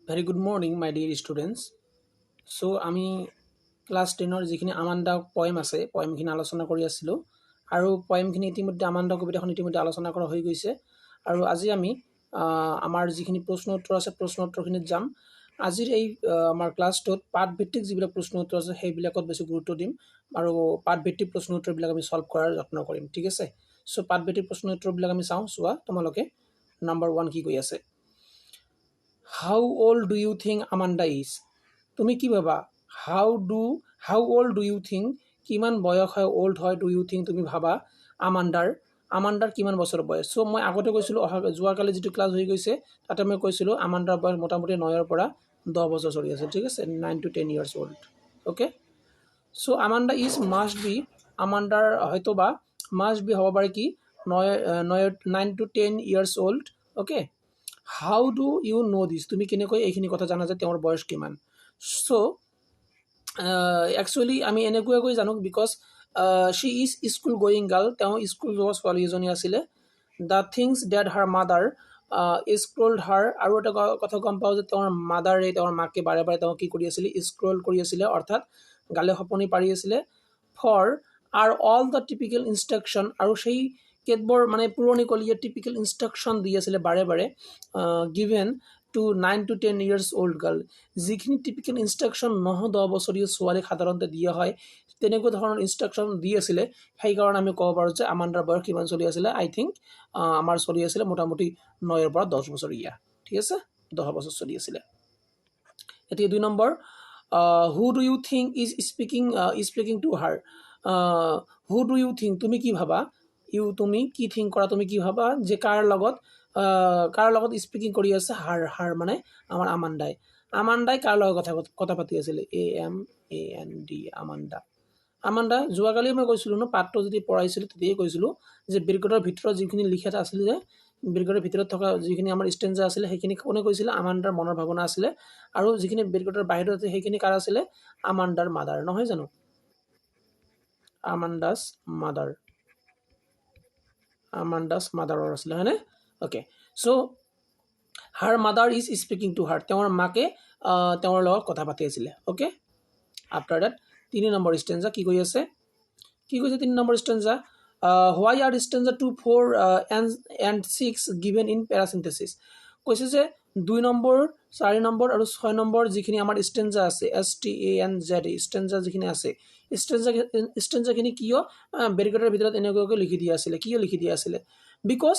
Very good morning, my dear students. So, আমি class 10ৰ যিখিনি Amanda poem আছে পয়েমখিনি আলোচনা কৰি আছিলোঁ আৰু পয়েমখিনি ইতিমধ্যে আমাণ্ডা কবিতাখন ইতিমধ্যে আলোচনা কৰা হৈ গৈছে আৰু আজি আমি আমাৰ যিখিনি প্ৰশ্ন উত্তৰ আছে প্ৰশ্ন উত্তৰখিনিত যাম। আজিৰ এই আমাৰ ক্লাছটোত পাঠভিত্তিক যিবিলাক প্ৰশ্ন উত্তৰ আছে সেইবিলাকত বেছি গুৰুত্ব দিম আৰু পাঠভিত্তিক প্ৰশ্ন উত্তৰবিলাক আমি সলভ কৰাৰ যত্ন কৰিম, ঠিক আছে। সো পাঠভিত্তিক প্ৰশ্ন উত্তৰবিলাক আমি চাওঁ। চোৱা তোমালোকে নাম্বাৰ 1 কি কৈ আছে। How old do you think Amanda is? তুমি কি ভাবা? How old do you think? কিমান বয়স হয় old হয় do you think তুমি ভাবা আমাণ্ডাৰ কিমান বছৰ বয়স? সো মই আগতে কৈছিলোঁ যোৱাকালি যিটো ক্লাছ হৈ গৈছে তাতে মই কৈছিলোঁ আমাণ্ডাৰ বয়স মোটামুটি 9ৰ পৰা 10 বছৰ চলি আছে, ঠিক আছে, 9 to 10 years old. Okay, so Amanda is must be আমাণ্ডাৰ হয়তো বা মাষ্ট বি হ'ব পাৰে কি 9 to 10 years old. Okay, how do you know' this? তুমি কেনেকৈ এইখিনি কথা জানা যে তেওঁৰ বয়স কিমান? চ' একচুৱেলি আমি এনেকুৱাকৈ জানো because she is school going girl, তেওঁ স্কুল যোৱা ছোৱালী এজনী আছিলে। The things that her mother scolded her, আৰু এটা কথা গম পাওঁ যে তেওঁৰ মাদাৰে তেওঁৰ মাকে বাৰে বাৰে তেওঁ কি কৰি আছিলে স্ক্ৰল কৰি আছিলে, অৰ্থাৎ গালে সপনি পাৰি আছিলে। For or all the typical instruction, আৰু সেই কেতবোৰ মানে পুৰণিকলীয়া টিপিকেল ইনষ্ট্ৰাকশ্যন দি আছিলে বাৰে বাৰে given to 9 to 10 years old girl, যিখিনি টিপিকেল ইনষ্ট্ৰাকশ্যন 9-10 বছৰীয়া ছোৱালীক সাধাৰণতে দিয়া হয় তেনেকুৱা ধৰণৰ ইনষ্ট্ৰাকশ্যন দি আছিলে। সেইকাৰণে আমি ক'ব পাৰোঁ যে আমাণ্ডাৰ বয়স কিমান চলি আছিলে। আই থিংক আমাৰ চলি আছিলে মোটামুটি 9ৰ পৰা 10 বছৰীয়া, ঠিক আছে, 10 বছৰ চলি আছিলে। এতিয়া 2 number, who do you think is speaking to her? Who do you think তুমি কি ভাবা? তুমি কি থিংক কৰা, তুমি কি ভাবা যে কাৰ লগত স্পিকিং কৰি আছে? হাৰ মানে আমাৰ আমাণ্ডাই কাৰ লগত কথা পাতি আছিলে? AMAND Amanda. যোৱাকালি মই কৈছিলোঁ ন, পাঠটো যদি পঢ়াইছিলোঁ তেতিয়াই কৈছিলোঁ যে বিৰ্গতৰ ভিতৰত যিখিনি লিখা আছিলে যে বিৰ্গতৰ ভিতৰত থকা যিখিনি আমাৰ ষ্টেঞ্জা আছিলে সেইখিনি কোনে কৈছিলে? আমাণ্ডাৰ মনৰ ভাৱনা আছিলে। আৰু যিখিনি বিৰ্গতৰ বাহিৰত আছে সেইখিনি কাৰ আছিলে? আমাণ্ডাৰ মাদাৰ, নহয় জানো? আমাণ্ডাছ মাদাৰৰ আছিলে, হয়নে? Okay, so' her mother is speaking to her, তেওঁৰ মাকে তেওঁৰ লগত কথা পাতি আছিলে। Okay, after that 3 number stanza কি কৈ আছে? কি কৈছে 3 number stanza? Why are stanza 2, 4 and 6 given in parentheses? কৈছে যে 2 নম্বৰ, 4 নম্বৰ আৰু 6 নম্বৰ যিখিনি আমাৰ ষ্টেঞ্জা আছে STANZ ষ্টেঞ্জা যিখিনি আছে ষ্টেঞ্জাখিনি কিয় বেৰিকেডৰ ভিতৰত এনেকুৱাকৈ লিখি দিয়া আছিলে? কিয় লিখি দিয়া আছিলে? বিকজ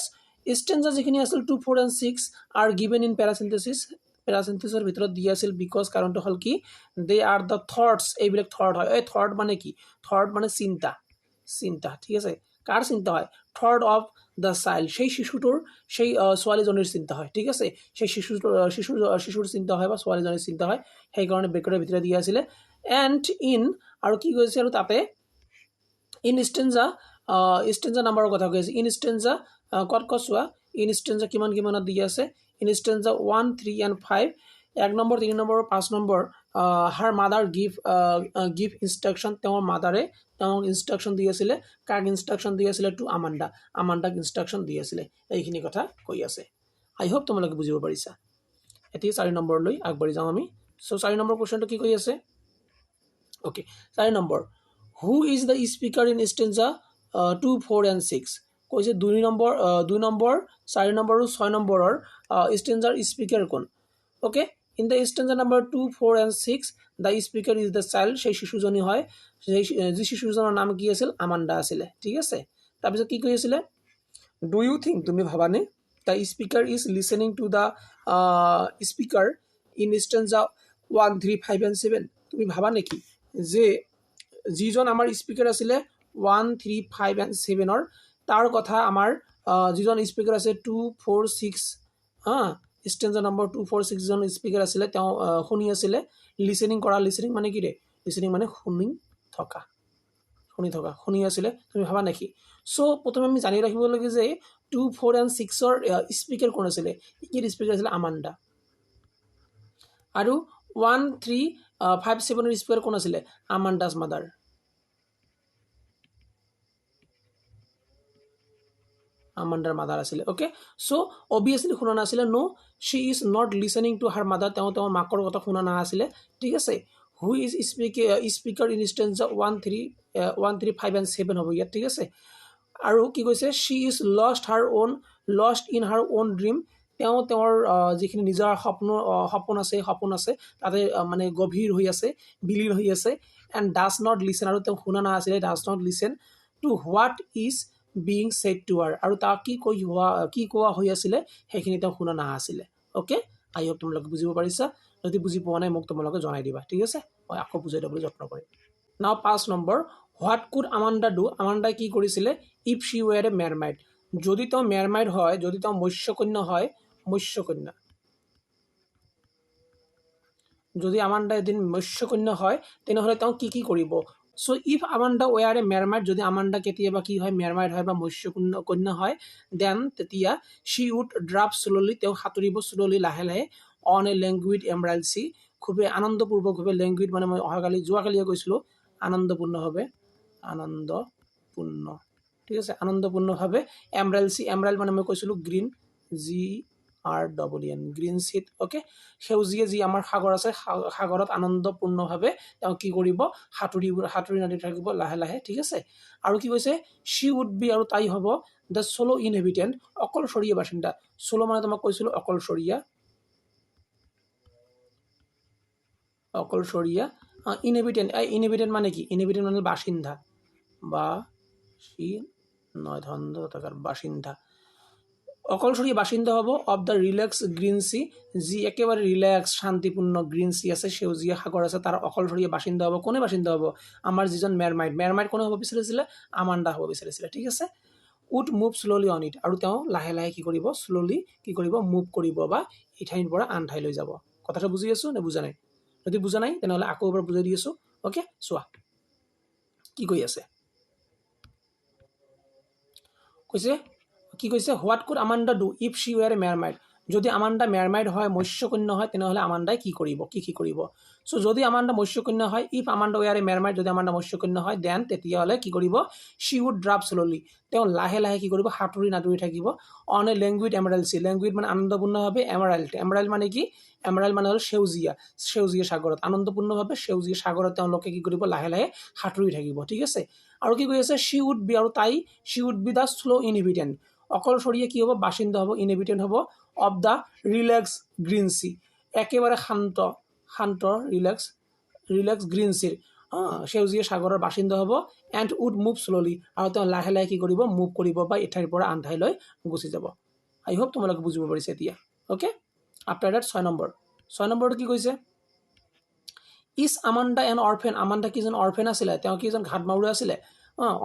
ষ্টেঞ্জা যিখিনি আছিল 2, 4 and 6 আৰ গিভেন ইন পেৰাচিন্থেচিছৰ ভিতৰত দিয়া আছিল। বিকজ কাৰণটো হ'ল কি দে আৰ দ্য থটছ, এইবিলাক থট হয়। এই থট মানে কি? থট মানে চিন্তা, ঠিক আছে। কাৰ চিন্তা হয়? থট অফ দ্য চাইল্ড, সেই শিশুটোৰ সেই ছোৱালীজনীৰ চিন্তা হয়, ঠিক আছে। সেই শিশুৰ চিন্তা হয় বা ছোৱালীজনীৰ চিন্তা হয়, সেইকাৰণে ব্ৰেকেটৰ ভিতৰত দিয়া আছিলে। এণ্ড ইন, আৰু কি কৈছে আৰু তাতে ইন ষ্টেঞ্জা নাম্বাৰৰ কথা কৈ আছে। ইন ষ্টেঞ্জা ক'ত চোৱা, ইন ষ্টেঞ্জা কিমানত দি আছে? In stanza 1, 3 and 5, 1 number, 3 number, 5 number her mother give instruction, তেওঁৰ মাদাৰে তেওঁক ইনষ্ট্ৰাকশ্যন দি আছিলে। কাক ইনষ্ট্ৰাকশ্যন দি আছিলে? টু আমাণ্ডাক ইনষ্ট্ৰাকশ্যন দি আছিলে। এইখিনি কথা কৈ আছে। আই হোপ তোমালোকে বুজিব পাৰিছা। এতিয়া 4 নম্বৰলৈ আগবাঢ়ি যাওঁ আমি। চ' 4 নম্বৰ কুৱেশ্যনটো কি কৈ আছে? Okay, 4 number, who is the speaker in stanza 2, 4 and 6? কৈছে 2 নম্বৰ, 4 নম্বৰ আৰু 6 নম্বৰৰ ষ্টেঞ্জাৰ স্পিকাৰ কোন? Okay, in the stanza number 2, 4 and 6 the speaker is the child, সেই শিশুজনী হয়। যি শিশুজনৰ নাম কি আছিল? আমাণ্ডা আছিলে, ঠিক আছে। তাৰপিছত কি কৈ আছিলে? ডু ইউ থিংক, তুমি ভাবানে? The speaker is listening to the speaker in stanza 1, 3, 5 and 7? তুমি ভাবা নেকি যে যিজন আমাৰ স্পিকাৰ আছিলে 1, 3, 5 and 7ৰ তাৰ কথা আমাৰ যিজন স্পিকাৰ আছে 2, 4, 6 ষ্টেঞ্জা নম্বৰ 2, 4, 6 জন স্পিকাৰ আছিলে, তেওঁ শুনি আছিলে। লিচেনিং কৰা, লিচেনিং মানে কি ৰে? লিচেনিং মানে শুনি আছিলে। তুমি ভাবা নেকি? চ' প্ৰথমে আমি জানি ৰাখিব লাগে যে 2, 4 and 6ৰ স্পিকাৰ কোন আছিলে? ইয়াৰ স্পিকাৰ আছিলে আমাণ্ডা। আৰু 1, 3, 5, 7ৰ স্পিকাৰ কোন আছিলে? আমাণ্ডাছ মাদাৰ। আমাণ্ডাৰ মাদাৰ আছিলে অ'কে চ' অবভিয়াছলি শুনা নাছিলে no' she is not listening to her mother তেওঁৰ মাকৰ কথা শুনা নাছিলে ঠিক আছে who is speaker in stanza 135 and 7 হ'ব ইয়াত ঠিক আছে আৰু কি কৈছে she is lost in her own dream তেওঁৰ যিখিনি নিজৰ সপোন আছে তাতে মানে গভীৰ হৈ আছে বিলীন হৈ আছে এণ্ড ডাজ নট লিচন আৰু তেওঁ শুনা নাছিলে does not listen to what is being said to her আৰু তাক কি কোৱা হৈ আছিলে সেইখিনি তেওঁ শুনা নাছিলে অ'কে আই হোপ তোমালোকে বুজিব পাৰিছা যদি বুজি পোৱা নাই মোক তোমালোকে জনাই দিবা ঠিক আছে মই আকৌ বুজাই দিবলৈ যত্ন কৰিম now 5 number what could Amanda do আমাণ্ডাই কি কৰিছিলে if she were a mermaid যদি তেওঁ মেৰমাইড হয় যদি তেওঁ মৎস্যকন্যা হয় মৎস্যকন্যা যদি আমাণ্ডা এদিন মৎস্যকন্যা হয় তেনেহ'লে তেওঁ কি কৰিব চ' ইফ আমাণ্ডা ৱেৰ এ মেৰমাইড যদি আমাণ্ডা কেতিয়াবা কি হয় মেৰমাইড হয় বা মৎস্যকন্যা হয় দেন তেতিয়া শ্বি উড ড্ৰাপ শ্ল'লি তেওঁ সাঁতুৰিব শ্ল'লি লাহে লাহে অন এ লেংগুইড এমৰাইল চি খুবেই আনন্দপূৰ্বকভাৱে লেংগুইড মানে মই যোৱাকালিয়ে কৈছিলোঁ আনন্দপূৰ্ণ ঠিক আছে আনন্দপূৰ্ণভাৱে এমৰাইল মানে মই কৈছিলোঁ গ্ৰীণ GREEN গ্ৰীণ চিট অ'কে সেউজীয়া যি আমাৰ সাগৰ আছে সাগৰত আনন্দপূৰ্ণভাৱে তেওঁ কি কৰিব সাঁতুৰি নাদি থাকিব লাহে লাহে ঠিক আছে আৰু কি কৈছে শ্বি উড বি আৰু তাই হ'ব দ্য চ'ল' ইনহেবিটেণ্ট অকলশৰীয়া বাসিন্দা চ'ল' মানে তোমাক কৈছিলোঁ অকলশৰীয়া ইনহেবিটেণ্ট মানে কি ইনহেবিটেণ্ট মানে বাসিন্দা বাসিন্দা অকলশৰীয়া বাসিন্দা হ'ব of the relax green C যি একেবাৰে ৰিলেক্স শান্তিপূৰ্ণ গ্ৰীণ চি আছে সেউজীয়া সাগৰ আছে তাৰ অকলশৰীয়া বাসিন্দা হ'ব কোনে বাসিন্দা হ'ব আমাৰ যিজন মেৰমাইড কোনে হ'ব বিচাৰিছিলে আমাণ্ডা হ'ব বিচাৰিছিলে ঠিক আছে would move slowly on it আৰু তেওঁ লাহে লাহে কি কৰিব শ্ল'লি কি কৰিব মুভ কৰিব বা ইঠাইৰ পৰা আন ঠাইলৈ যাব কথাটো বুজি আছো নে বুজা নাই যদি বুজা নাই তেনেহ'লে আকৌ এবাৰ বুজাই দি আছো অ'কে চোৱা কি কৈ আছে কৈছে what could Amanda do if she were a mermaid যদি আমাণ্ডা মেৰমাইড হয় মৎস্যকন্যা হয় তেনেহ'লে আমাণ্ডাই কি কৰিব চ' যদি আমাণ্ডা মৎস্যকন্যা হয় ইফ আমাণ্ডা ৱেৰ এ মেৰমাইড যদি আমাণ্ডা মৎস্যকন্যা হয় দেন তেতিয়াহ'লে কি কৰিব শ্বি উড ড্ৰাপ শ্ল'লি তেওঁ লাহে লাহে কি কৰিব সাঁতুৰি নাদুৰি থাকিব অন এ লেংগুইড এমাৰাইল চি লেংগুইড মানে আনন্দপূৰ্ণভাৱে এমাৰাইল মানে কি এমাৰাইল মানে হ'ল সেউজীয়া সাগৰত আনন্দপূৰ্ণভাৱে সেউজীয়া সাগৰত তেওঁলোকে কি কৰিব লাহে লাহে সাঁতুৰি থাকিব ঠিক আছে আৰু কি কৈ আছে শ্বি উড বি আৰু তাই শ্বি would be the slow' inhabitant অকলশৰীয়া কি হ'ব বাসিন্দা হ'ব ইনহেবিটেণ্ট হ'ব of the relax green C একেবাৰে শান্ত ৰিলেক্স গ্ৰীণ চিৰ সেউজীয়া সাগৰৰ বাসিন্দা হ'ব এণ্ড উড মুভ শ্ল'লি আৰু তেওঁ লাহে লাহে কি কৰিব মুভ কৰিব বা এঠাইৰ পৰা আন ঠাইলৈ গুচি যাব আই হোপ তোমালোকে বুজিব পাৰিছে এতিয়া অ'কে আফটাৰ ডেট 6 নম্বৰটো কি কৈছে is Amanda N orphan Amanda কি এজন অৰফেন আছিলে তেওঁ কি এজন ঘাট মাউৰা আছিলে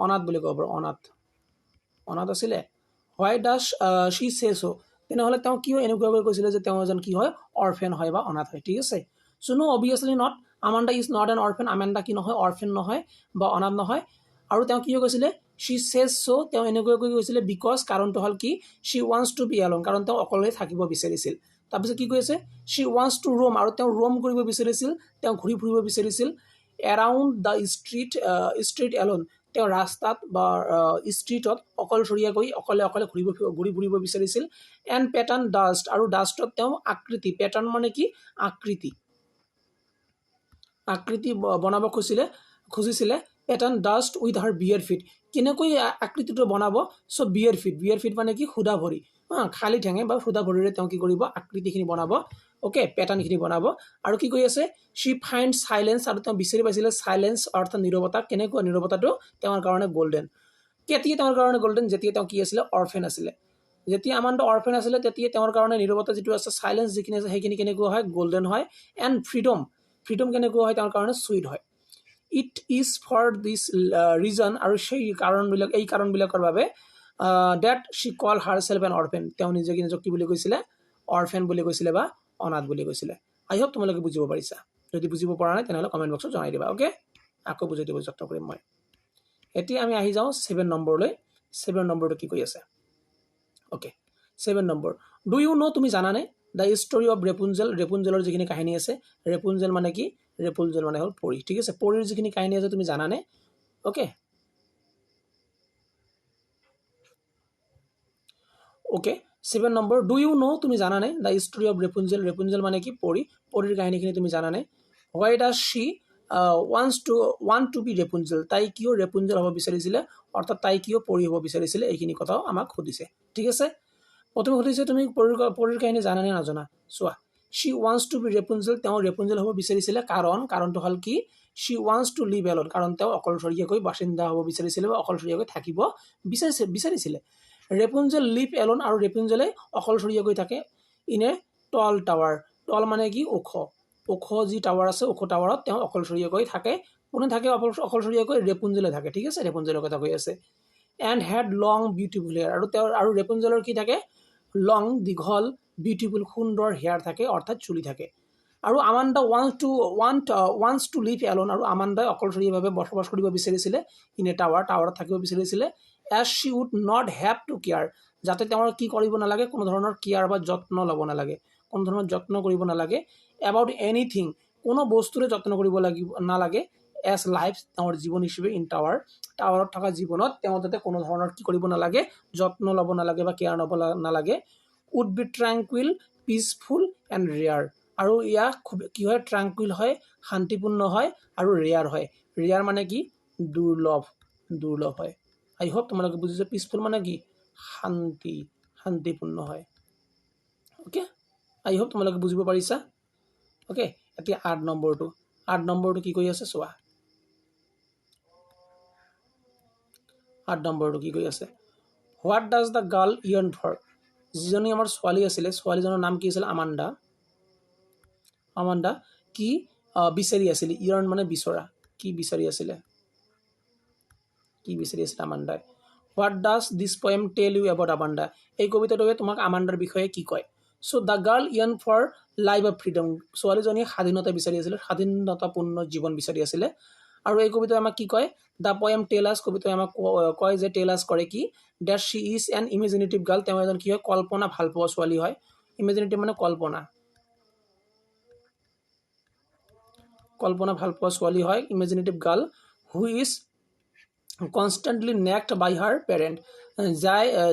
অনাথ বুলি ক'ব পাৰোঁ অনাথ আছিলে হোৱাই ডাজ শ্বি চে চ' তেনেহ'লে তেওঁ কি হয় এনেকুৱাকৈ কৈছিলে যে তেওঁ এজন কি হয় অৰফেন হয় বা অনাথ হয় ঠিক আছে so' no obviously not Amanda is not an orphan Amanda কি নহয় অৰফেন নহয় বা অনাথ নহয় আৰু তেওঁ কি কৈছিলে শ্বি চেজ চ' তেওঁ এনেকুৱাকৈ কৈছিলে বিকজ কাৰণটো হ'ল কি শ্বি ৱান্টছ টু বি এলন কাৰণ তেওঁ অকলে থাকিব বিচাৰিছিল তাৰপিছত কি কৈছে শ্বি ৱান্টছ টু ৰোম আৰু তেওঁ ৰোম কৰিব বিচাৰিছিল তেওঁ ঘূৰি ফুৰিব বিচাৰিছিল এৰাউণ্ড দ্য ষ্ট্ৰীট এলন তেওঁ ৰাস্তাত বা ষ্ট্ৰীটত অকলশৰীয়াকৈ অকলে ঘূৰি ফুৰিব বিচাৰিছিল এণ্ড পেটাৰ্ণ ডাষ্ট আৰু ডাষ্টত তেওঁ আকৃতি পেটাৰ্ণ মানে কি আকৃতি বনাব খুজিছিলে pattern dust with her bare feet কেনেকৈ আকৃতিটো বনাব চ' বিয়েৰ ফিট মানে কি সুধা ভৰি খালী ঠেঙে বা সুধা ভৰিৰে তেওঁ কি কৰিব আকৃতিখিনি বনাব অ'কে পেটাৰ্ণখিনি বনাব আৰু কি কৈ আছে শ্বি ফাইণ্ড চাইলেঞ্চ আৰু তেওঁ বিচাৰি পাইছিলে চাইলেঞ্চ অৰ্থাৎ নীৰৱতা কেনেকুৱা নীৰৱতাটো তেওঁৰ কাৰণে গল্ডেন কেতিয়া তেওঁৰ কাৰণে গল্ডেন যেতিয়া তেওঁ কি আছিলে অৰফেন আছিলে যেতিয়া আমাণ্ডা অৰফেন আছিলে তেতিয়া তেওঁৰ কাৰণে নীৰৱতা যিটো আছে চাইলেঞ্চ যিখিনি আছে সেইখিনি কেনেকুৱা হয় গল্ডেন হয় এণ্ড ফ্ৰীডম কেনেকুৱা হয় তেওঁৰ কাৰণে চুইট হয় it is for this reason আৰু এই কাৰণবিলাকৰ বাবে that she call herself an orphan তেওঁ নিজকে কি বুলি কৈছিলে অৰফেন বুলি কৈছিলে বা অনাথ বুলি কৈছিলে আই হোপ তোমালোকে বুজিব পাৰিছা যদি বুজিব পৰা নাই তেনেহ'লে কমেণ্ট বক্সত জনাই দিবা অ'কে আকৌ বুজাই দিব যত্ন কৰিম মই এতিয়া আমি আহি যাওঁ 7 নম্বৰলৈ 7 নম্বৰটো কি কৈ আছে অ'কে 7 নম্বৰ ডু ইউ ন' তুমি জানানে দ্য ষ্টৰি অফ ৰেপুঞ্জেলৰ যিখিনি কাহিনী আছে ৰেপুঞ্জেল মানে কি ৰেপুঞ্জেল মানে হ'ল পৰী ঠিক আছে পৰীৰ যিখিনি কাহিনী আছে তুমি জানানে okay okay 7 number do you know তুমি জানা নাই the story of Rapunzel Rapunzel মানে কি পৰী পৰীৰ কাহিনীখিনি তুমি জানা নাই why does she want to be Rapunzel তাই কিয় ৰেপুঞ্জেল হ'ব বিচাৰিছিলে অৰ্থাৎ তাই কিয় পৰী হ'ব বিচাৰিছিলে এইখিনি কথাও আমাক সুধিছে ঠিক আছে প্ৰথমে সুধিছে তুমি পৰীৰ কাহিনী জানা নে নাজানা চোৱা she wants to be ৰেপুঞ্জেল তেওঁ ৰেপুঞ্জেল হ'ব বিচাৰিছিলে কাৰণটো হ'ল কি she wants to live alone কাৰণ তেওঁ অকলশৰীয়াকৈ বাসিন্দা হ'ব বিচাৰিছিলে বা অকলশৰীয়াকৈ থাকিব বিচাৰিছিলে ৰেপুঞ্জেল লিভ এলন আৰু ৰেপুঞ্জেলে অকলশৰীয়াকৈ থাকে ইন এ টল টাৱাৰ টল মানে কি ওখ যি টাৱাৰ আছে ওখ টাৱাৰত তেওঁ অকলশৰীয়াকৈ থাকে কোনে থাকে অকলশৰীয়াকৈ ৰেপুঞ্জেলে থাকে ঠিক আছে ৰেপুঞ্জেলৰ কথা কৈ আছে and head long beautiful hair আৰু ৰেপুঞ্জেলৰ কি থাকে লং দীঘল বিউটিফুল সুন্দৰ হেয়াৰ থাকে অৰ্থাৎ চুলি থাকে আৰু Amanda wants to live alone আৰু আমাণ্ডাই অকলশৰীয়াভাৱে বসবাস কৰিব বিচাৰিছিলে ইন এ টাৱাৰত থাকিব বিচাৰিছিলে as she would not have to care যাতে তেওঁৰ কি কৰিব নালাগে কোনো ধৰণৰ কেয়াৰ বা যত্ন ল'ব নালাগে কোনো ধৰণৰ যত্ন কৰিব নালাগে এবাউট এনিথিং কোনো বস্তুৰে যত্ন কৰিব নালাগে এজ লাইফ তেওঁৰ জীৱন হিচাপে ইন টাৱাৰত থকা জীৱনত তেওঁ যাতে কোনো ধৰণৰ কি কৰিব নালাগে যত্ন ল'ব নালাগে বা কেয়াৰ ল'ব নালাগে would be tranquil peaceful and rare আৰু ইয়াক খুব কি হয় ট্ৰেংকুইল হয় শান্তিপূৰ্ণ হয় আৰু ৰেয়াৰ মানে কি দুৰ্লভ হয় আই হোপ তোমালোকে বুজিছে পিচফুল মানে কি শান্তিপূৰ্ণ হয় ওকে আই হোপ তোমালোকে বুজিব পাৰিছা ওকে এতিয়া 8 নম্বৰটো কি কৈ আছে চোৱা 8 নম্বৰটো কি কৈ আছে what does the girl yearn for যিজনী আমাৰ ছোৱালী আছিলে ছোৱালীজনৰ নাম কি আছিল আমাণ্ডা কি বিচাৰি আছিলে ইয়াৰ্ণ মানে বিচৰা কি বিচাৰি আছিলে আমাণ্ডাই what does this poem tell you about Amanda এই কবিতাটোৱে তোমাক আমাণ্ডাৰ বিষয়ে কি কয় so' the girl yearn for life of freedom ছোৱালীজনীয়ে স্বাধীনতা বিচাৰি আছিলে স্বাধীনতাপূৰ্ণ জীৱন বিচাৰি আছিলে আৰু এই কবিতাই আমাক কি কয় দ্য পয়েম টেলাছ কবিতাই আমাক কয় যে টেলাছ কৰে কি date Shi is an imaginative girl তেওঁ এজন কি হয় কল্পনা ভাল পোৱা ছোৱালী হয় ইমেজিনেটিভ মানে কল্পনা ভাল পোৱা ছোৱালী হয় imaginative girl who is constantly next by her parent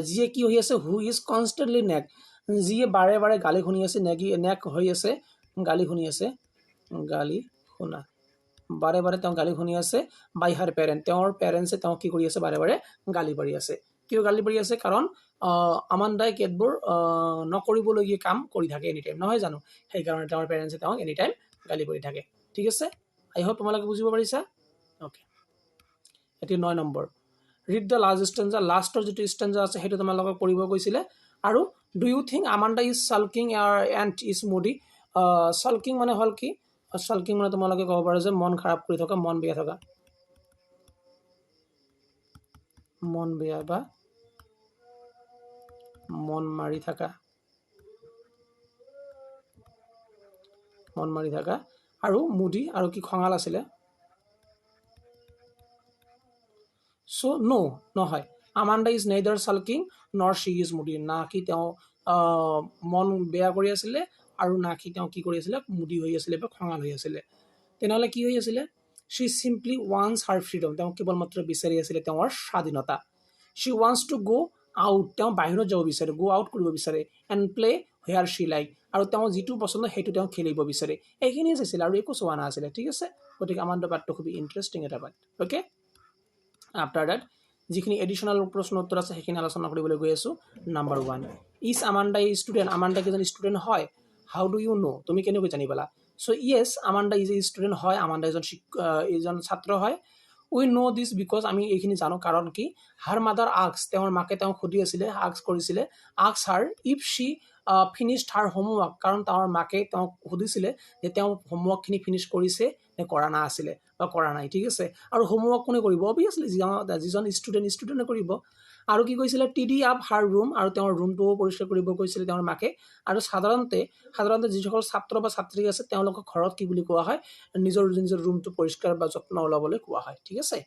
যিয়ে কি হৈ আছে হু ইজ কনষ্টেণ্টলি নেক্ট যিয়ে বাৰে বাৰে গালি শুনি আছে নেক হৈ আছে গালি শুনা বাৰে বাৰে তেওঁ গালি শুনি আছে বাই হাৰ পেৰেণ্ট তেওঁৰ পেৰেণ্টছে তেওঁ কি কৰি আছে বাৰে বাৰে গালি পাৰি আছে কিয় গালি পাৰি আছে কাৰণ আমাণ্ডাই কেতবোৰ নকৰিবলগীয়া কাম কৰি থাকে এনি টাইম নহয় জানো সেইকাৰণে তেওঁৰ পেৰেণ্টছে তেওঁক এনি টাইম গালি পাৰি থাকে ঠিক আছে আই হোপ তোমালোকে বুজিব পাৰিছা ওকে এতিয়া 9 নম্বৰ ৰিড দ্য লাষ্টৰ যিটো ষ্টেঞ্জা আছে সেইটো তোমালোকক পঢ়িব কৈছিলে আৰু do you think Amanda is sulking and is moody sulking মানে হ'ল কি চাল্কিং মানে তোমালোকে ক'ব পাৰা যে মন খাৰাপ কৰি থকা মন বেয়া বা মন মাৰি থকা আৰু মুডি আৰু কি খঙাল আছিলে চ' নহয় আমাণ্ডা ইজ নেইদাৰ চাল্কিং নৰ শ্বি ইজ মুডি না কি তেওঁ মন বেয়া কৰি আছিলে আৰু না কি তেওঁ কি কৰি আছিলে মুডি হৈ আছিলে বা খঙাল হৈ আছিলে তেনেহ'লে কি হৈ আছিলে শ্বি চিম্পলি ৱান্টছ হাৰ ফ্ৰীডম তেওঁ কেৱল মাত্ৰ বিচাৰি আছিলে তেওঁৰ স্বাধীনতা শ্বি ৱান্টছ টু গ' আউট তেওঁ বাহিৰত যাব বিচাৰে গ' আউট কৰিব বিচাৰে and play hair Shi like আৰু তেওঁ যিটো পচন্দ সেইটো তেওঁ খেলিব বিচাৰে এইখিনিয়ে চাইছিলে আৰু একো চোৱা নাছিলে ঠিক আছে গতিকে আমাণ্ডা পাৰ্টটো খুব ইণ্টাৰেষ্টিং এটা পাৰ্ট অ'কে আফটাৰ ডেট যিখিনি এডিশ্যনেল প্ৰশ্ন উত্তৰ আছে সেইখিনি আলোচনা কৰিবলৈ গৈ আছোঁ number 1 is Amanda student Amanda কেইজন ষ্টুডেণ্ট হয় হাউ ডু ইউ নো তুমি কেনেকৈ জানিবালা চ' য়েছ আমাণ্ডা ইজ এ ষ্টুডেণ্ট হয় আমাণ্ডা এজন ছাত্ৰ হয় উই নো দিছ বিকজ আমি এইখিনি জানো কাৰণ কি হাৰ মাদাৰ তেওঁৰ মাকে তেওঁক সুধি আছিলে কৰিছিলে her if she finished her homework কাৰণ তেওঁৰ মাকে তেওঁক সুধিছিলে যে তেওঁ হোমৱৰ্কখিনি ফিনিছ কৰিছে নে কৰা নাছিলে বা কৰা নাই ঠিক আছে আৰু হোমৱৰ্ক কোনে কৰিব অভিয়াছলি যিজন ষ্টুডেণ্টে কৰিব আৰু কি কৈছিলে টিডি আপ হাৰ ৰুম আৰু তেওঁৰ ৰুমটোও পৰিষ্কাৰ কৰিব কৈছিলে তেওঁৰ মাকে আৰু সাধাৰণতে যিসকল ছাত্ৰ বা ছাত্ৰী আছে তেওঁলোকক ঘৰত কি বুলি কোৱা হয় নিজৰ ৰুমটো পৰিষ্কাৰ বা যত্ন ল'বলৈ কোৱা হয় ঠিক আছে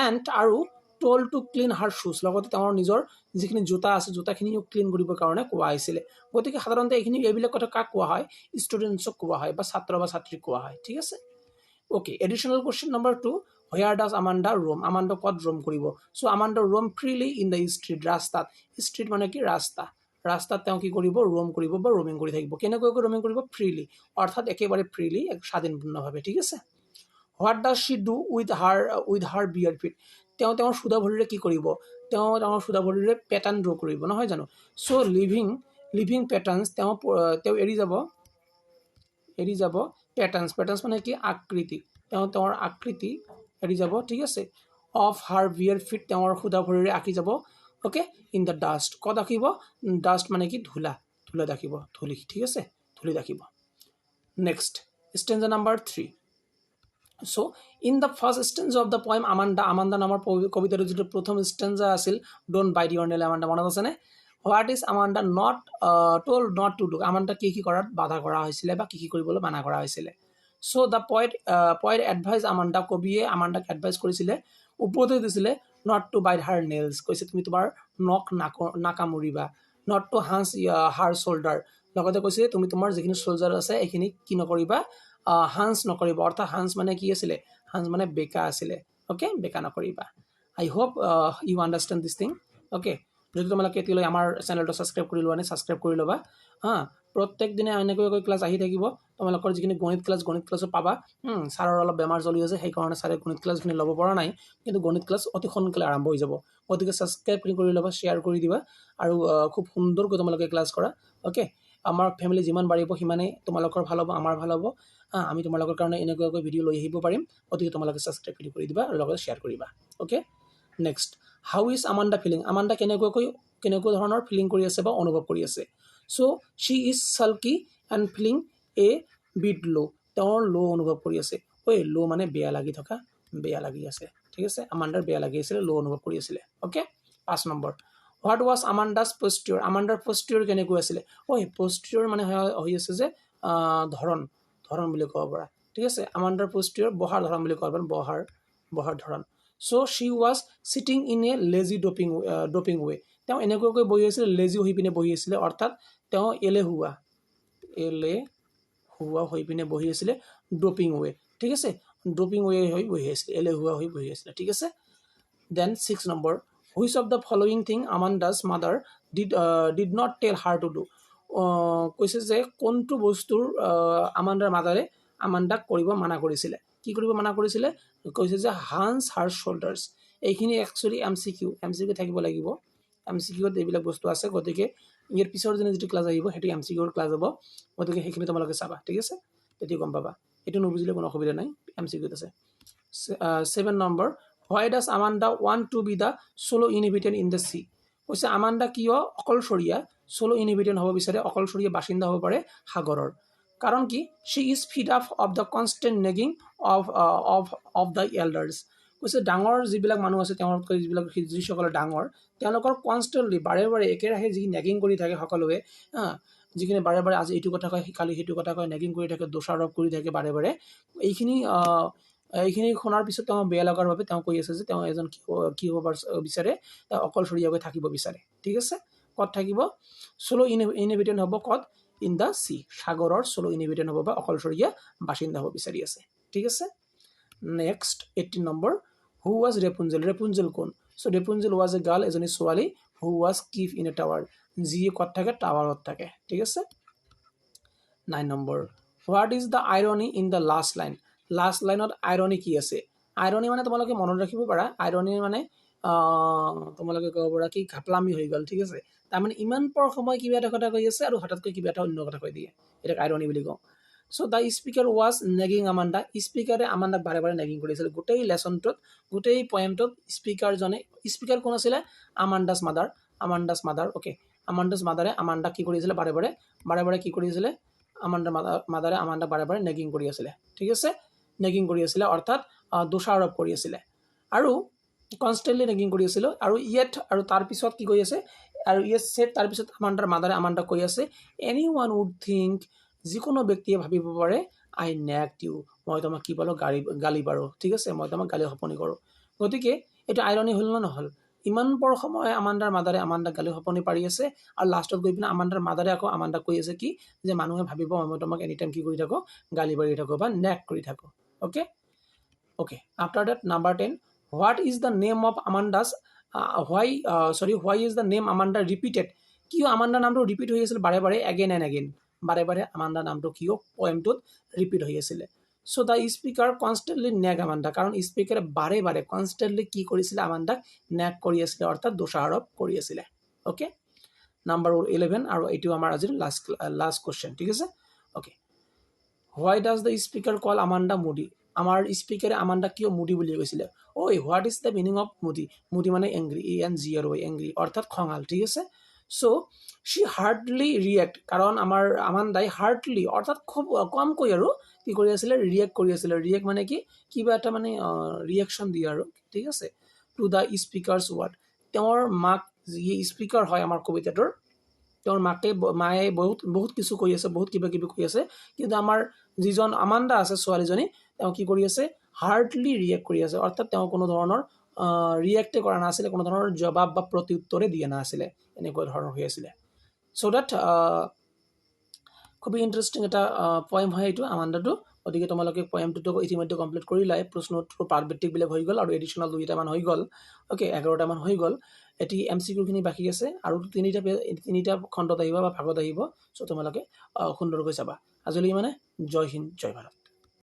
এণ্ড আৰু টল টু ক্লিন হাৰ শ্বুজ লগতে তেওঁৰ নিজৰ যিখিনি জোতা আছে জোতাখিনিও ক্লিন কৰিবৰ কাৰণে কোৱা হৈছিলে গতিকে সাধাৰণতে এইবিলাক কথা কাক কোৱা হয় ষ্টুডেণ্টছক কোৱা হয় বা ছাত্ৰ বা ছাত্ৰীক কোৱা হয় ঠিক আছে okay additional question number 2 where does Amanda roam Amanda ক'ত ৰোম কৰিব so' Amanda roam freely in the street ৰাস্তাত ষ্ট্ৰীট মানে কি ৰাস্তা ৰাস্তাত তেওঁ কি কৰিব ৰোম কৰিব বা ৰোমিং কৰি থাকিব কেনেকৈ ৰোমিং কৰিব ফ্ৰীলি অৰ্থাৎ একেবাৰে ফ্ৰীলি স্বাধীনপূৰ্ণভাৱে ঠিক আছে what does Shi do with হাৰ বিয়াৰ ফিট তেওঁ তেওঁৰ সুদা ভৰিৰে কি কৰিব তেওঁ তেওঁৰ সুদা ভৰিৰে পেটাৰ্ণ ড্ৰ কৰিব নহয় জানো চ' লিভিং পেটাৰ্ণছ তেওঁ এৰি যাব পেটাৰ্ণছ মানে কি আকৃতি তেওঁ তেওঁৰ আকৃতি এৰি যাব ঠিক আছে অফ হাৰ বিয়াৰ ফিট তেওঁৰ সুদা ভৰিৰে আঁকি যাব ওকে ইন দ্য ডাষ্ট ক'ত আঁকিব ডাষ্ট মানে কি ধূলা আঁকিব ধূলি ঠিক আছে ধূলি আঁকিব next stanza number 3 So, in the first stanza of the poem, Amanda নামৰ কবিতাৰ যিটো প্ৰথম stanza আছিল, Don't bite your nail, Amanda মনত আছে নে? What is Amanda told not to do? Amanda কি কৰাত বাধা কৰা হৈছিলে বা কি কৰিবলৈ মানা কৰা হৈছিলে? So, the poet advised Amanda, কবিয়ে Amandaক advise কৰিছিলে, উপদেশ দিছিলে, not to bite her nails. কৈছে তুমি তোমাৰ নখ নাকামুৰিবা, not to hunch her shoulder. লগতে কৈছে তুমি তোমাৰ যিখিনি শোল্ডাৰ আছে এইখিনি কি নকৰিবা হান্স নকৰিবা অৰ্থাৎ হান্স মানে কি আছিলে হান্স মানে বেকা আছিলে ওকে বেকা নকৰিবা I hope you understand this thing okay যদি তোমালোকে এতিয়ালৈ আমাৰ চেনেলটো ছাবস্ক্ৰাইব কৰি লোৱা নাই ছাবস্ক্ৰাইব কৰি ল'বা প্ৰত্যেক দিনে এনেকৈ ক্লাছ আহি থাকিব তোমালোকৰ যিখিনি গণিত ক্লাছো পাবা ছাৰৰ অলপ বেমাৰ চলি আছে সেইকাৰণে ছাৰে গণিত ক্লাছখিনি ল'ব পৰা নাই কিন্তু গণিত ক্লাছ অতি সোনকালে আৰম্ভ হৈ যাব গতিকে ছাবস্ক্ৰাইব কৰি ল'বা শ্বেয়াৰ কৰি দিবা আৰু খুব সুন্দৰকৈ তোমালোকে ক্লাছ কৰা ওকে আমাৰ ফেমিলি যিমান বাঢ়িব সিমানেই তোমালোকৰ ভাল হ'ব আমাৰ ভাল হ'ব আমি তোমালোকৰ কাৰণে এনেকুৱাকৈ ভিডিঅ' লৈ আহিব পাৰিম গতিকে তোমালোকে ছাবস্ক্ৰাইব কৰি দিবা আৰু লগতে শ্বেয়াৰ কৰিবা okay next how is Amanda feeling Amanda কেনেকুৱা ধৰণৰ ফিলিং কৰি আছে বা অনুভৱ কৰি আছে so' she is sulky and feeling a bit low' তেওঁৰ ল' অনুভৱ কৰি আছে ল' মানে বেয়া লাগি আছে ঠিক আছে আমাণ্ডাৰ বেয়া লাগি আছিলে ল' অনুভৱ কৰি আছিলে ওকে 5 নম্বৰ হোৱাট ৱাজ আমাণ্ডাছ পষ্টিয়ৰ আমাণ্ডাৰ পষ্টিয়ৰ কেনেকৈ আছিলে পষ্টিয়ৰ মানে হৈ আছে যে ধৰণ বুলি ক'ব পাৰা ঠিক আছে আমাণ্ডাৰ পষ্টিয়ৰ বহাৰ ধৰণ বুলি ক'ব পাৰা বহাৰ ধৰণ so' she was sitting in a lazy drooping way তেওঁ এনেকুৱাকৈ বহি আছিলে লেজি হৈ পিনে বহি আছিলে অৰ্থাৎ তেওঁ এলেহুৱা হৈ পিনে বহি আছিলে ডপিং ৱে ঠিক আছে ডপিং ৱে হৈ বহি আছিলে এলেহুৱা হৈ বহি আছিলে ঠিক আছে then 6 number which of the following thing Amanda's mother did not tell her to do কৈছে যে কোনটো বস্তুৰ আমাণ্ডাৰ মাদাৰে আমাণ্ডাক কৰিব মানা কৰিছিলে কি কৰিব মানা কৰিছিলে কৈছে যে হান্স হাৰ শোল্ডাৰ্ছ এইখিনি একচুৱেলি এম চি কিউ থাকিব লাগিব এম চি কিউত এইবিলাক বস্তু আছে গতিকে ইয়াৰ পিছৰ দিনে যিটো ক্লাছ আহিব সেইটো এম চি কিউৰ ক্লাছ হ'ব গতিকে সেইখিনি তোমালোকে চাবা ঠিক আছে তেতিয়া গম পাবা এইটো নুবুজিলে কোনো অসুবিধা নাই এম চি কিউত আছে 7 number why does Amanda want to be the solo' inhabitant in the sea কৈছে আমাণ্ডা কিয় অকলশৰীয়া চ'ল' ইনহেবিটেণ্ট হ'ব বিচাৰে অকলশৰীয়া বাসিন্দা হ'ব পাৰে সাগৰৰ কাৰণ কি she is fed up of the constant nagging of the elders কৈছে ডাঙৰ যিবিলাক মানুহ আছে তেওঁলোকে যিসকলে ডাঙৰ তেওঁলোকৰ কনষ্টেণ্টলি বাৰে একেৰাহে যি নেগিং কৰি থাকে সকলোৱে যিখিনি বাৰে আজি এইটো কথা কয় কালি সেইটো কথা কয় নেগিং কৰি থাকে দোষাৰোপ কৰি থাকে বাৰে এইখিনি শুনাৰ পিছত তেওঁ বেয়া লগাৰ বাবে তেওঁ কৈ আছে যে তেওঁ এজন কি হ'ব বিচাৰে তেওঁ অকলশৰীয়াকৈ থাকিব বিচাৰে ঠিক আছে ক'ত থাকিব চ'ল' ইনহেবিটেণ্ট হ'ব ক'ত ইন দ্য চি সাগৰৰ চ'ল' ইনহেবিটেণ্ট হ'ব বা অকলশৰীয়া বাসিন্দা হ'ব বিচাৰি আছে ঠিক আছে নেক্সট 18 নম্বৰ হু ৱাজ ৰেপুঞ্জেল কোন চ' ৰেপুঞ্জেল ৱাজ এ গাৰ্ল এজনী ছোৱালী who was keep in a tower যিয়ে ক'ত থাকে টাৱাৰত থাকে ঠিক আছে 9 number what is the irony in the last লাইনত আইৰনি কি আছে আইৰনি মানে তোমালোকে মনত ৰাখিব পাৰা আইৰনি মানে তোমালোকে ক'ব পাৰা কি ঘাপলামি হৈ গ'ল ঠিক আছে তাৰমানে ইমান পৰ সময় কিবা এটা কথা কৈ আছে আৰু হঠাৎকৈ কিবা এটা অন্য কথা কৈ দিয়ে এটাক আইৰনি বুলি কওঁ চ' দ্য স্পিকাৰ ৱাজ নেগিং আমাণ্ডা স্পিকাৰে আমাণ্ডাক বাৰে নেগিং কৰিছিল গোটেই লেচনটোত গোটেই পয়েমটোত স্পিকাৰ কোন আছিলে আমাণ্ডাছ মাদাৰ অ'কে আমাণ্ডাছ মাদাৰে আমাণ্ডাক কি কৰিছিলে বাৰে কি কৰিছিলে আমাণ্ডাৰ মাদাৰে আমাণ্ডাক বাৰে নেগিং কৰি আছিলে ঠিক আছে নেগিং কৰি আছিলে অৰ্থাৎ দোষাৰোপ কৰি আছিলে আৰু কনষ্টেণ্টলি নেগিং কৰি আছিলোঁ আৰু তাৰপিছত কি কৈ আছে আৰু তাৰপিছত আমাণ্ডাৰ মাদাৰে আমাণ্ডাক কৈ আছে এনি ওৱান উড থিংক যিকোনো ব্যক্তিয়ে ভাবিব পাৰে আই নেক্ট ইউ মই তোমাক কি পালোঁ গালি পাৰোঁ ঠিক আছে মই তোমাক গালি সপনি কৰোঁ গতিকে এইটো আইৰনি হ'ল নে নহ'ল ইমান পৰ সময় আমাণ্ডাৰ মাদাৰে আমাণ্ডাক গালি সপনি পাৰি আছে আৰু লাষ্টত গৈ পিনে আমাণ্ডাৰ মাদাৰে আকৌ আমাণ্ডাক কৈ আছে কি যে মানুহে ভাবিব মই তোমাক এনি টাইম কি কৰি থাকোঁ গালি পাৰি থাকোঁ বা নেক কৰি থাকোঁ okay after that number 10 what is the name of Amanda's why is the name Amanda repeated কিয় আমাণ্ডাৰ নামটো ৰিপিট হৈ আছিল বাৰে বাৰে এগেইন এণ্ড এগেইন বাৰে বাৰে আমাণ্ডাৰ নামটো কিয় পয়েমটোত ৰিপিট হৈ আছিলে চ' দ্য স্পীকাৰ কনষ্টেণ্টলি নেগ আমাণ্ডা কাৰণ স্পীকাৰে বাৰে বাৰে কনষ্টেণ্টলি কি কৰিছিলে আমাণ্ডাক নেগ কৰি আছিলে অৰ্থাৎ দোষাৰোপ কৰি আছিলে অ'কে নাম্বাৰ 11 আৰু এইটো আমাৰ আজিৰ লাষ্ট কুৱেশ্যন ঠিক আছে okay why does the speaker call Amanda moody আমাৰ স্পীকাৰে আমাণ্ডাক কিয় মুডি বুলি কৈছিলে ঐ what is the meaning of moody moody মানে এংগ্ৰি ANGRY এংগ্ৰি অৰ্থাৎ খঙাল ঠিক আছে চ' শ্বি হাৰ্ডলি ৰিয়েক্ট কাৰণ আমাৰ আমাণ্ডাই হাৰ্ডলি অৰ্থাৎ খুব কমকৈ আৰু কি কৰি আছিলে ৰিয়েক্ট কৰি আছিলে ৰিয়েক্ট মানে কি কিবা এটা মানে ৰিয়েকশ্যন দিয়ে আৰু ঠিক আছে টু দ্য স্পীকাৰ্ছ ৱাৰ্ড তেওঁৰ মাক যি স্পীকাৰ হয় আমাৰ কবিতাটোৰ তেওঁৰ মায়ে বহুত কিছু কৈ আছে বহুত কিবা কিবি কৈ আছে কিন্তু আমাৰ যিজন আমাণ্ডা আছে ছোৱালীজনী তেওঁ কি কৰি আছে হাৰ্ডলি ৰিয়েক্ট কৰি আছে অৰ্থাৎ তেওঁ কোনো ধৰণৰ ৰিয়েক্টে কৰা নাছিলে কোনো ধৰণৰ জবাব বা প্ৰত্যুত্তৰে দিয়া নাছিলে এনেকুৱা ধৰণৰ হৈ আছিলে চ' ডেট খুবেই ইণ্টাৰেষ্টিং এটা পয়েম হয় এইটো আমাণ্ডাটো গতিকে তোমালোকে পয়েমটোতো ইতিমধ্যে কমপ্লিট কৰিলাই প্ৰশ্ন উত্তৰ পাৰ্বৃত্তিকবিলাক হৈ গ'ল আৰু এডিশ্যনেল 2টামান হৈ গ'ল অ'কে 11টামান হৈ গ'ল এটি MCQখিনি বাকী আছে আৰু তিনিটা খণ্ডত আহিব বা ভাগত আহিব চ' তোমালোকে সুন্দৰকৈ চাবা আজিলৈ মানে জয় হিন্দ জয় ভাৰত